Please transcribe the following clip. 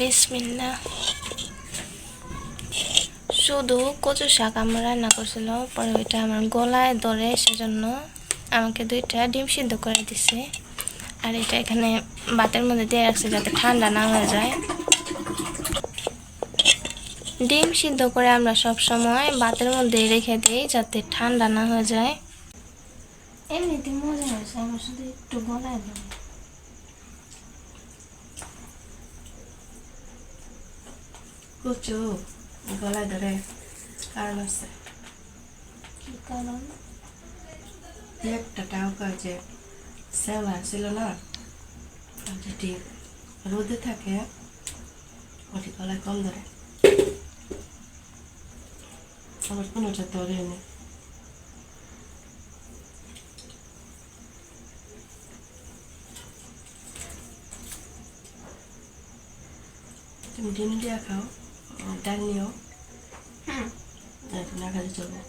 বিসমিল্লাহ। শুধু কচু শাক আমরা রান্না করছিল, পরে ওইটা আমার গলায় ধরে, সেজন্য আমাকে 2টা ডিম সিদ্ধ করে দিছে। আর এটা এখানে ভাতের মধ্যে দিয়ে রাখছে যাতে ঠান্ডা না হয়ে যায়। ডিম সিদ্ধ করে আমরা সব সময় ভাতের মধ্যে রেখে দিই যাতে ঠান্ডা না হয়ে যায়। এমনিতে মজা হয়েছে, আমার শুধু একটু গলায় ধরে। কচু গলায় ধরে কারণ আছে। কি কারণ? একটা টাকা যে সেলা ছিল না, যেটি রোদে থাকে ওটি গলায় কম ধরে, আবার কোনোটা ধরে নেই। তুমি ডিম দিয়া খাও, ডাল নিও, না খালি চলবো।